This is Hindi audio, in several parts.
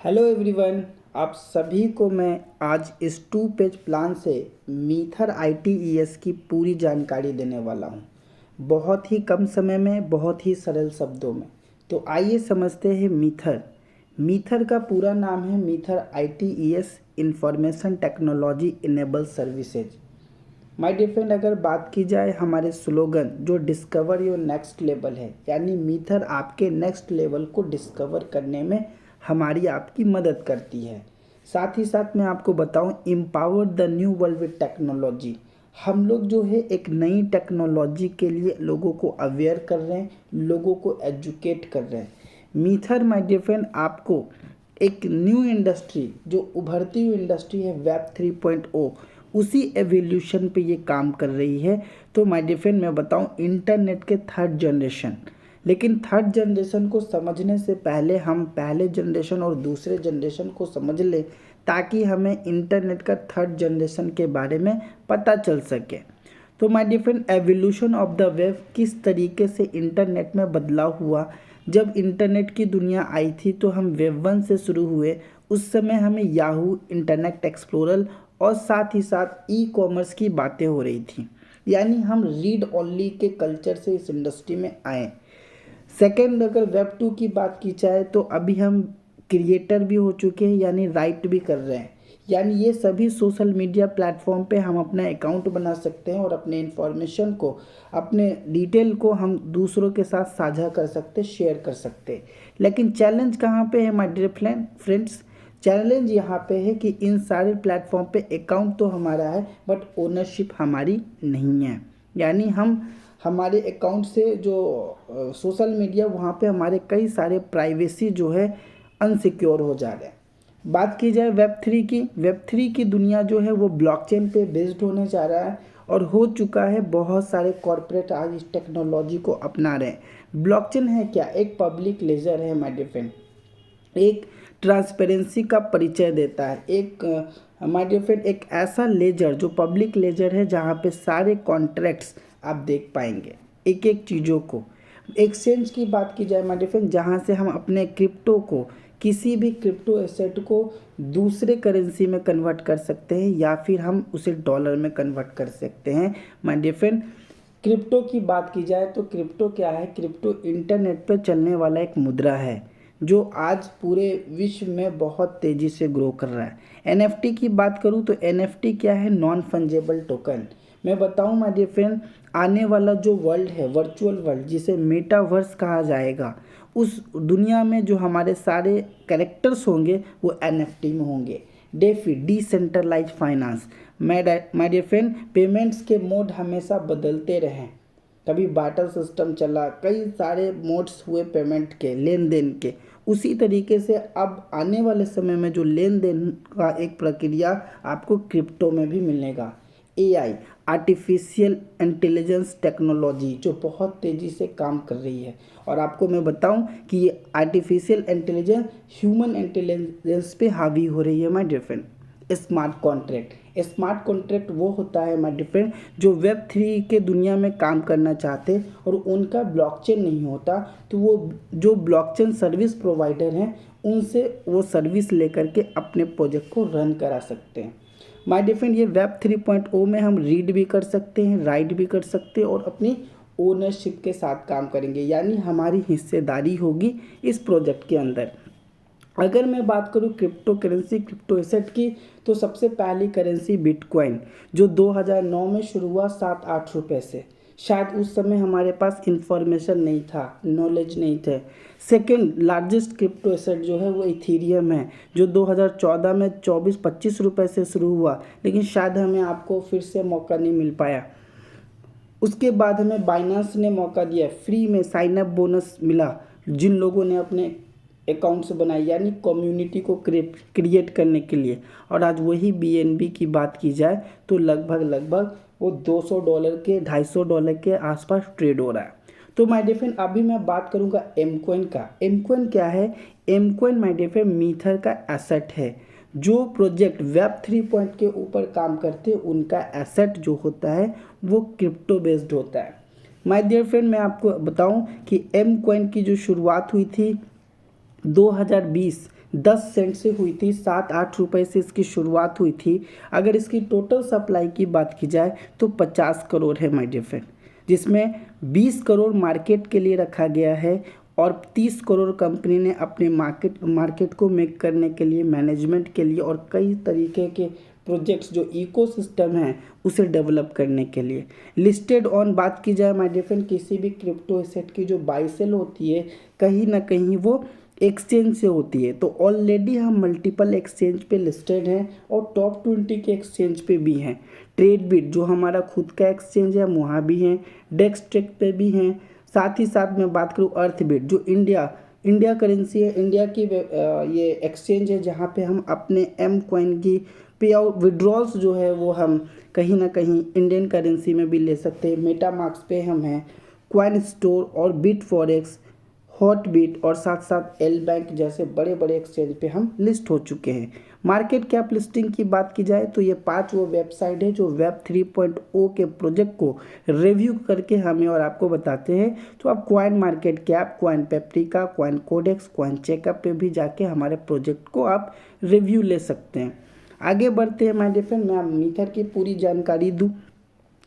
Hello everyone. आप सभी को मैं आज इस 2 पेज प्लान से मीथर ITES की पूरी जानकारी देने वाला हूँ, बहुत ही कम समय में, बहुत ही सरल शब्दों में। तो आइए समझते हैं मीथर। मीथर का पूरा नाम है मीथर ITES information technology enable services. My dear friend, अगर बात की जाए हमारे स्लोगन जो डिस्कवर योर नेक्स्ट लेवल है, यानी मीथर आपके नेक्स्ट लेवल को डिस्कवर करने में हमारी आपकी मदद करती है। साथ ही साथ मैं आपको बताऊं, empower the new world with technology. हम लोग जो है एक नई टेक्नोलॉजी के लिए लोगों को अवेयर कर रहे हैं, लोगों को एजुकेट कर रहे हैं। मीथर माय डियर फ्रेंड आपको एक न्यू इंडस्ट्री, जो उभरती हुई इंडस्ट्री है वेब 3.0, उसी एवोल्यूशन पे ये काम कर रही है। तो माय डियर फ्रेंड मैं बताऊं, इंटरनेट के थर्ड जनरेशन, लेकिन थर्ड जनरेशन को समझने से पहले हम पहले जनरेशन और दूसरे जनरेशन को समझ लें, ताकि हमें इंटरनेट का थर्ड जनरेशन के बारे में पता चल सके। तो my dear friend, evolution of the web किस तरीके से इंटरनेट में बदलाव हुआ। जब इंटरनेट की दुनिया आई थी तो हम वेब 1 से शुरू हुए। उस समय हमें याहू, इंटरनेट एक्सप्लोरर और साथ ही साथ ई कॉमर्स की बातें हो रही थी, यानी हम रीड ओनली के कल्चर से इस इंडस्ट्री में आए। सेकेंड, अगर वेब 2 की बात की जाए तो अभी हम क्रिएटर भी हो चुके हैं, यानी राइट भी कर रहे हैं। यानी ये सभी सोशल मीडिया प्लेटफॉर्म पे हम अपना अकाउंट बना सकते हैं और अपने इन्फॉर्मेशन को, अपने डिटेल को हम दूसरों के साथ साझा कर सकते, शेयर कर सकते। लेकिन चैलेंज कहाँ पे है माय डियर फ्रेंड्स? चैलेंज यहाँ पे है कि इन सारे प्लेटफॉर्म पे अकाउंट तो हमारा है, बट ओनरशिप हमारी नहीं है। यानी हम हमारे अकाउंट से जो सोशल मीडिया, वहाँ पे हमारे कई सारे प्राइवेसी जो है अनसिक्योर हो जा रहे हैं। बात की जाए वेब 3 की, वेब 3 की दुनिया जो है वो ब्लॉकचेन पे बेस्ड होने जा रहा है और हो चुका है। बहुत सारे कॉरपोरेट आज इस टेक्नोलॉजी को अपना रहे हैं। ब्लॉकचेन है क्या? एक पब्लिक लेजर है माय डियर फ्रेंड, एक ट्रांसपेरेंसी का परिचय देता है। एक माय डियर फ्रेंड, एक ऐसा लेजर जो पब्लिक लेजर है, जहाँ पे सारे कॉन्ट्रैक्ट्स आप देख पाएंगे, एक एक चीज़ों को। एक्सचेंज की बात की जाए माय डियर फ्रेंड, जहाँ से हम अपने क्रिप्टो को, किसी भी क्रिप्टो एसेट को दूसरे करेंसी में कन्वर्ट कर सकते हैं, या फिर हम उसे डॉलर में कन्वर्ट कर सकते हैं माय डियर फ्रेंड। क्रिप्टो की बात की जाए तो क्रिप्टो क्या है? क्रिप्टो इंटरनेट पर चलने वाला एक मुद्रा है जो आज पूरे विश्व में बहुत तेज़ी से ग्रो कर रहा है। NFT की बात करूँ तो NFT क्या है? Non fungible token. मैं बताऊँ माय डियर फ्रेंड, आने वाला जो वर्ल्ड है, वर्चुअल वर्ल्ड, जिसे मेटावर्स कहा जाएगा, उस दुनिया में जो हमारे सारे कैरेक्टर्स होंगे वो NFT में होंगे। DeFi, decentralize finance. My dear friend, payments के मोड हमेशा बदलते रहें। कभी बाटर सिस्टम चला, कई सारे मोड्स हुए पेमेंट के, लेन देन के। उसी तरीके से अब आने वाले समय में जो लेन देन का एक प्रक्रिया आपको क्रिप्टो में भी मिलेगा। AI, आर्टिफिशियल इंटेलिजेंस टेक्नोलॉजी, जो बहुत तेज़ी से काम कर रही है। और आपको मैं बताऊं कि ये आर्टिफिशियल इंटेलिजेंस ह्यूमन इंटेलिजेंस पे हावी हो रही है my dear friend. Smart contract, smart contract वो होता है माय डियर फ्रेंड जो वेब 3 के दुनिया में काम करना चाहते और उनका ब्लॉकचेन नहीं होता, तो वो जो ब्लॉकचेन सर्विस प्रोवाइडर हैं उनसे वो सर्विस लेकर के अपने प्रोजेक्ट को रन करा सकते हैं। माय डियर फ्रेंड, ये वेब 3.0 में हम रीड भी कर सकते हैं, राइट भी कर सकते हैं और अपनी ओनरशिप के साथ काम करेंगे, यानी हमारी हिस्सेदारी होगी इस प्रोजेक्ट के अंदर। अगर मैं बात करूँ क्रिप्टो करेंसी, क्रिप्टो एसेट की, तो सबसे पहली करेंसी बिटकॉइन, जो 2009 में शुरू हुआ 7-8 रुपये से। शायद उस समय हमारे पास इंफॉर्मेशन नहीं था, नॉलेज नहीं थे। सेकेंड लार्जेस्ट क्रिप्टो एसेट जो है वो इथीरियम है, जो 2014 में 24-25 रुपये से शुरू हुआ, लेकिन शायद हमें आपको फिर से मौका नहीं मिल पाया। उसके बाद हमें बाइनांस ने मौका दिया, फ्री में साइन अप बोनस मिला जिन लोगों ने अपने अकाउंट्स बनाए, यानी कम्युनिटी को क्रिएट करने के लिए। और आज वही BNB की बात की जाए तो लगभग वो $200 के, $250 के आसपास ट्रेड हो रहा है। तो माय डियर फ्रेंड, अभी मैं बात करूंगा एमकॉइन का। एमकॉइन क्या है? एमकॉइन माय डियर फ्रेंड मीथर का एसेट है। जो प्रोजेक्ट वेब 3 पॉइंट के ऊपर काम करते हैं उनका एसेट जो होता है वो क्रिप्टो बेस्ड होता है। माय डियर फ्रेंड, मैं आपको बताऊं कि एमकॉइन की जो शुरुआत हुई थी 2020 10 सेंट से हुई थी, 7-8 रुपए से इसकी शुरुआत हुई थी। अगर इसकी टोटल सप्लाई की बात की जाए तो 50 करोड़ है माय डियर फ्रेंड, जिसमें 20 करोड़ मार्केट के लिए रखा गया है और 30 करोड़ कंपनी ने अपने मार्केट को मेक करने के लिए, मैनेजमेंट के लिए और कई तरीके के प्रोजेक्ट्स जो इकोसिस्टम है उसे डेवलप करने के लिए। लिस्टेड ऑन बात की जाए माय डियर फ्रेंड, किसी भी क्रिप्टो एसेट की जो बाई सेल होती है कहीं ना कहीं वो एक्सचेंज से होती है। तो ऑलरेडी हम मल्टीपल एक्सचेंज पे लिस्टेड हैं और टॉप 20 के एक्सचेंज पे भी हैं। ट्रेडबिट जो हमारा खुद का एक्सचेंज है वहाँ भी हैं, डेक्सट्रेक पे भी हैं। साथ ही साथ मैं बात करूँ अर्थबिट जो इंडिया करेंसी है, इंडिया की ये एक्सचेंज है जहाँ पे हम अपने एम कॉइन की पे आउट विड्रॉल्स जो है वो हम कहीं ना कहीं इंडियन करेंसी में भी ले सकते हैं। मेटामार्क्स पे हम हैं, कॉइन स्टोर और बिट फॉरेक्स, हॉटबिट और साथ साथ एल बैंक जैसे बड़े बड़े एक्सचेंज पे हम लिस्ट हो चुके हैं। मार्केट कैप लिस्टिंग की बात की जाए तो ये 5 वो वेबसाइट है जो वेब 3.0 के प्रोजेक्ट को रिव्यू करके हमें और आपको बताते हैं। तो आप CoinMarketCap, CoinPaprika, CoinCodex, CoinCheckup पे भी जाके हमारे प्रोजेक्ट को आप रिव्यू ले सकते हैं। आगे बढ़ते हैं माय डियर फ्रेंड, मैं मीथर की पूरी जानकारी दूँ।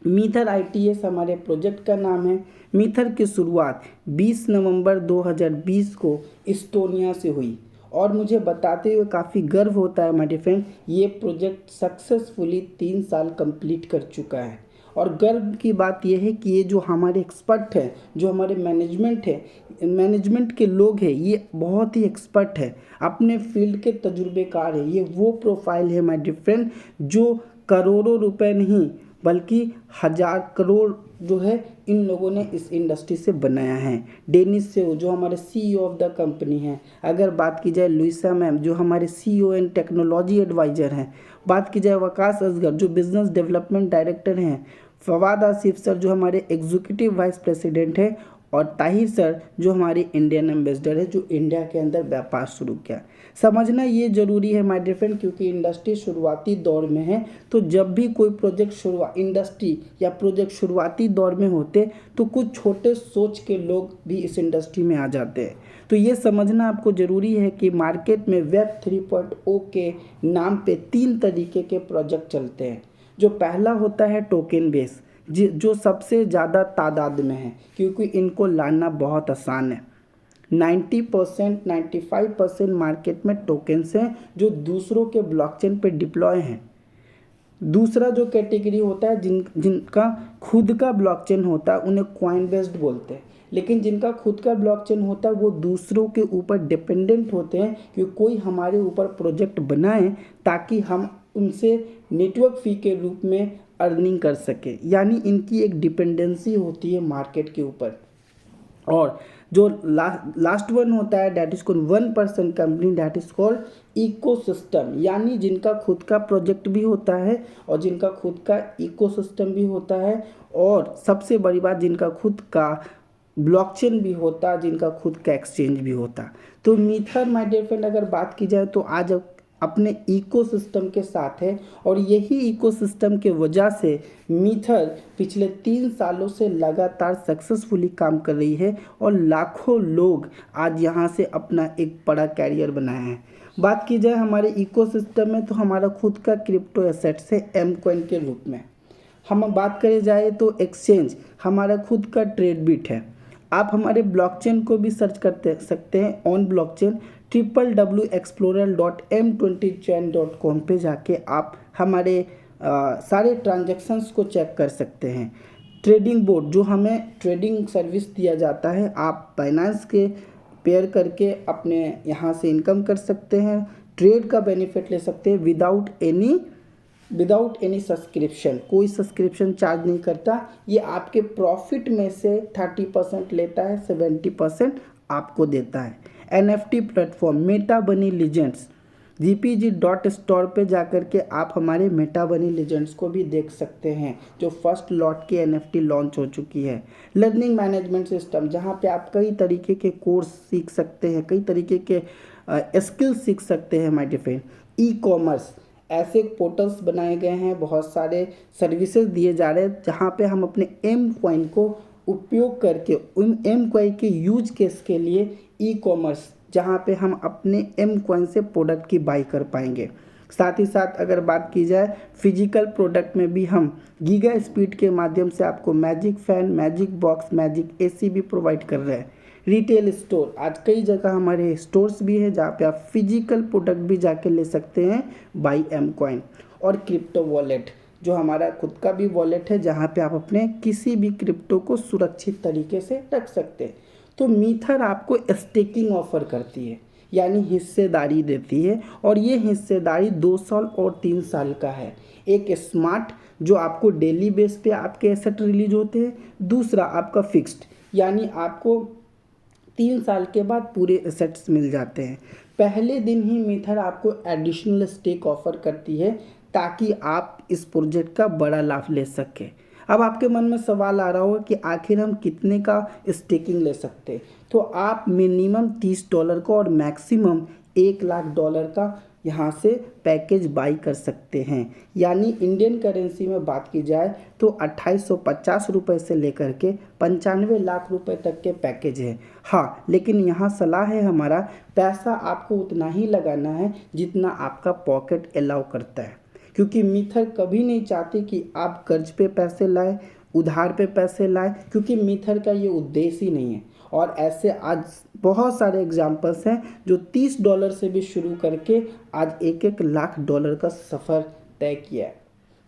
मीथर ITS हमारे प्रोजेक्ट का नाम है। मीथर की शुरुआत 20 नवंबर 2020 को इस्टोनिया से हुई और मुझे बताते हुए काफ़ी गर्व होता है माय डियर फ्रेंड, ये प्रोजेक्ट सक्सेसफुली 3 साल कंप्लीट कर चुका है। और गर्व की बात यह है कि ये जो हमारे एक्सपर्ट हैं, जो हमारे मैनेजमेंट के लोग हैं, ये बहुत ही एक्सपर्ट है, अपने फील्ड के तजुर्बेकार है। ये वो प्रोफाइल है माय डियर फ्रेंड जो करोड़ों रुपए नहीं बल्कि 1000 करोड़ जो है इन लोगों ने इस इंडस्ट्री से बनाया है। डेनिस सेओ जो हमारे CEO ऑफ द कंपनी हैं, अगर बात की जाए लुइसा मैम जो हमारे CEO एंड टेक्नोलॉजी एडवाइज़र हैं, बात की जाए वकास असगर जो बिजनेस डेवलपमेंट डायरेक्टर हैं, फवाद आसिफ सर जो हमारे एग्जीक्यूटिव वाइस प्रेसिडेंट हैं और ताहिर सर जो हमारे इंडियन एम्बेसडर है जो इंडिया के अंदर व्यापार शुरू किया। समझना ये ज़रूरी है माय डियर फ्रेंड क्योंकि इंडस्ट्री शुरुआती दौर में है। तो जब भी कोई प्रोजेक्ट इंडस्ट्री या प्रोजेक्ट शुरुआती दौर में होते तो कुछ छोटे सोच के लोग भी इस इंडस्ट्री में आ जाते हैं। तो ये समझना आपको ज़रूरी है कि मार्केट में वेब 3.0 के नाम पे 3 तरीके के प्रोजेक्ट चलते हैं। जो पहला होता है टोकन बेस जो सबसे ज़्यादा तादाद में है क्योंकि इनको लाना बहुत आसान है। 90% 95% मार्केट में टोकन्स हैं जो दूसरों के ब्लॉकचेन पे डिप्लॉय हैं। दूसरा जो कैटेगरी होता है जिनका खुद का ब्लॉकचेन होता है उन्हें कॉइन बेस्ड बोलते हैं, लेकिन जिनका खुद का ब्लॉकचेन होता है वो दूसरों के ऊपर डिपेंडेंट होते हैं कि कोई हमारे ऊपर प्रोजेक्ट बनाए ताकि हम उनसे नेटवर्क फ़ी के रूप में अर्निंग कर सके, यानी इनकी एक डिपेंडेंसी होती है मार्केट के ऊपर। और जो लास्ट वन होता है that is called 1% company that is called ecosystem, यानी जिनका खुद का प्रोजेक्ट भी होता है और जिनका खुद का इकोसिस्टम भी होता है और सबसे बड़ी बात जिनका खुद का ब्लॉकचेन भी होता है, जिनका खुद का एक्सचेंज भी होता। तो मीथर माय डियर फ्रेंड अगर बात की जाए तो आज अपने इकोसिस्टम के साथ है और यही इकोसिस्टम के वजह से मीथर पिछले 3 सालों से लगातार सक्सेसफुली काम कर रही है और लाखों लोग आज यहाँ से अपना एक बड़ा कैरियर बनाए हैं। बात की जाए हमारे इकोसिस्टम में तो हमारा खुद का क्रिप्टो एसेट्स है एम कॉइन के रूप में। हम बात करें जाए तो एक्सचेंज हमारा खुद का ट्रेडबिट है। आप हमारे ब्लॉकचेन को भी सर्च करते सकते हैं ऑन ब्लॉकचेन www.explorer.m20chain.com पे जाके आप हमारे सारे ट्रांजैक्शंस को चेक कर सकते हैं। ट्रेडिंग बोर्ड जो हमें ट्रेडिंग सर्विस दिया जाता है, आप बाइनेंस के पेयर करके अपने यहाँ से इनकम कर सकते हैं, ट्रेड का बेनिफिट ले सकते हैं विदाउट एनी सब्सक्रिप्शन। कोई सब्सक्रिप्शन चार्ज नहीं करता, ये आपके प्रॉफिट में से 30% लेता है, 70% आपको देता है। NFT प्लेटफॉर्म मेटा बनी लीजेंड्स gpg.store पे जाकर के आप हमारे मेटा बनी लीजेंड्स को भी देख सकते हैं जो फर्स्ट लॉट की NFT लॉन्च हो चुकी है। लर्निंग मैनेजमेंट सिस्टम जहाँ पे आप कई तरीके के कोर्स सीख सकते हैं, कई तरीके के स्किल्स सीख सकते हैं माय डियर फ्रेंड। ई-कॉमर्स ऐसे पोर्टल्स बनाए गए हैं, बहुत सारे सर्विसेज दिए जा रहे हैं जहाँ पे हम अपने एम कॉइन को उपयोग करके उन एम कॉइन के यूज केस के लिए ई-कॉमर्स जहाँ पे हम अपने एम कॉइन से प्रोडक्ट की बाई कर पाएंगे। साथ ही साथ अगर बात की जाए फिजिकल प्रोडक्ट में भी हम गीगा स्पीड के माध्यम से आपको magic fan, magic box, magic AC भी प्रोवाइड कर रहे हैं। रिटेल स्टोर, आज कई जगह हमारे स्टोर्स भी है जहाँ पे आप फिजिकल प्रोडक्ट भी जाके ले सकते हैं बाई एम कॉइन। और क्रिप्टो वॉलेट, जो हमारा खुद का भी वॉलेट है जहाँ पे आप अपने किसी भी क्रिप्टो को सुरक्षित तरीके से रख सकते हैं। तो मीथर आपको स्टेकिंग ऑफर करती है, यानी हिस्सेदारी देती है, और ये हिस्सेदारी 2 साल और 3 साल का है। एक स्मार्ट, जो आपको डेली बेस पे आपके एसेट रिलीज होते हैं, दूसरा आपका फिक्स्ड, यानी आपको 3 साल के बाद पूरे एसेट्स मिल जाते हैं। पहले दिन ही मीथर आपको एडिशनल स्टेक ऑफर करती है ताकि आप इस प्रोजेक्ट का बड़ा लाभ ले सकें। अब आपके मन में सवाल आ रहा होगा कि आखिर हम कितने का स्टेकिंग ले सकते हैं। तो आप मिनिमम $30 का और मैक्सिमम $1,00,000 का यहाँ से पैकेज बाई कर सकते हैं। यानी इंडियन करेंसी में बात की जाए तो 2850 रुपये से लेकर के 95 लाख रुपए तक के पैकेज है। हाँ, लेकिन यहाँ सलाह है हमारा, पैसा आपको उतना ही लगाना है जितना आपका पॉकेट अलाउ करता है, क्योंकि मीथर कभी नहीं चाहती कि आप कर्ज पे पैसे लाए, उधार पे पैसे लाए, क्योंकि मीथर का ये उद्देश्य ही नहीं है। और ऐसे आज बहुत सारे एग्जाम्पल्स हैं जो $30 से भी शुरू करके आज $1,00,000 का सफ़र तय किया है।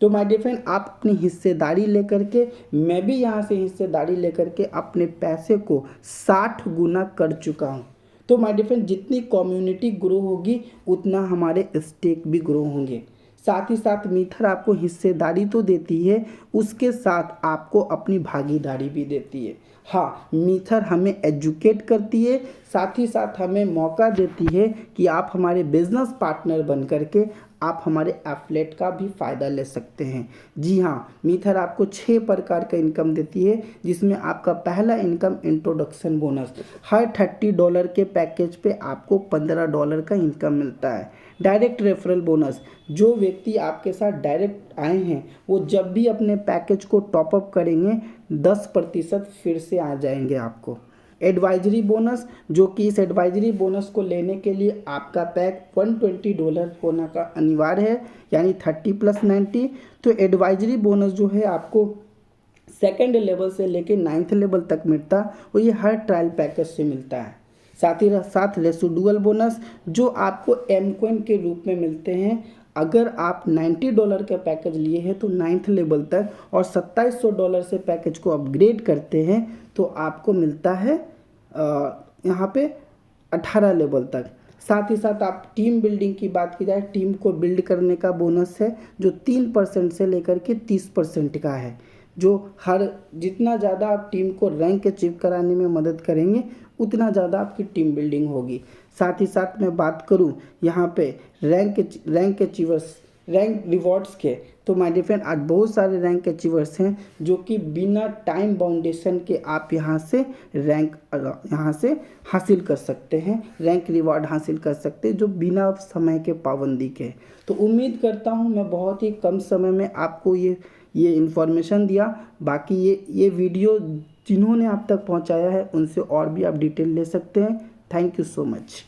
तो माय डियर फ्रेंड, आप अपनी हिस्सेदारी लेकर के, मैं भी यहाँ से हिस्सेदारी लेकर के अपने पैसे को 60 गुना कर चुका हूँ। तो माय डियर फ्रेंड, जितनी कम्युनिटी ग्रो होगी उतना हमारे स्टेक भी ग्रो होंगे। साथ ही साथ मीथर आपको हिस्सेदारी तो देती है, उसके साथ आपको अपनी भागीदारी भी देती है। हाँ, मीथर हमें एजुकेट करती है, साथ ही साथ हमें मौका देती है कि आप हमारे बिजनेस पार्टनर बन करके आप हमारे एफिलिएट का भी फ़ायदा ले सकते हैं। जी हाँ, मीथर आपको 6 प्रकार का इनकम देती है, जिसमें आपका पहला इनकम इंट्रोडक्शन बोनस, हर $30 के पैकेज पे आपको $15 का इनकम मिलता है। डायरेक्ट रेफरल बोनस, जो व्यक्ति आपके साथ डायरेक्ट आए हैं वो जब भी अपने पैकेज को टॉपअप करेंगे 10% फिर से आ जाएंगे आपको। एडवाइजरी बोनस, जो कि इस एडवाइजरी बोनस को लेने के लिए आपका पैक $120 होना का अनिवार्य है, यानी 30 + 90। तो एडवाइजरी बोनस जो है आपको सेकेंड लेवल से लेकर 9th लेवल तक मिलता है, और ये हर ट्रायल पैकेज से मिलता है। साथ ही साथ रेसिडुअल बोनस, जो आपको एम कॉइन के रूप में मिलते हैं। अगर आप $90 का पैकेज लिए हैं तो 9th लेवल तक, और $2700 से पैकेज को अपग्रेड करते हैं तो आपको मिलता है यहाँ पे 18 लेवल तक। साथ ही साथ आप टीम बिल्डिंग की बात की जाए, टीम को बिल्ड करने का बोनस है जो 3% से लेकर के 30% का है, जो हर जितना ज़्यादा आप टीम को रैंक अचीव कराने में मदद करेंगे उतना ज़्यादा आपकी टीम बिल्डिंग होगी। साथ ही साथ मैं बात करूं यहाँ पे रैंक अचीवर्स, रैंक रिवॉर्ड्स के, तो माय डियर फ्रेंड आज बहुत सारे रैंक अचीवर्स हैं जो कि बिना टाइम बाउंडेशन के आप यहाँ से रैंक यहाँ से हासिल कर सकते हैं, रैंक रिवॉर्ड हासिल कर सकते हैं जो बिना समय के पाबंदी के। तो उम्मीद करता हूँ मैं बहुत ही कम समय में आपको ये इन्फॉर्मेशन दिया। बाकी ये वीडियो जिन्होंने आप तक पहुंचाया है उनसे और भी आप डिटेल ले सकते हैं। Thank you so much.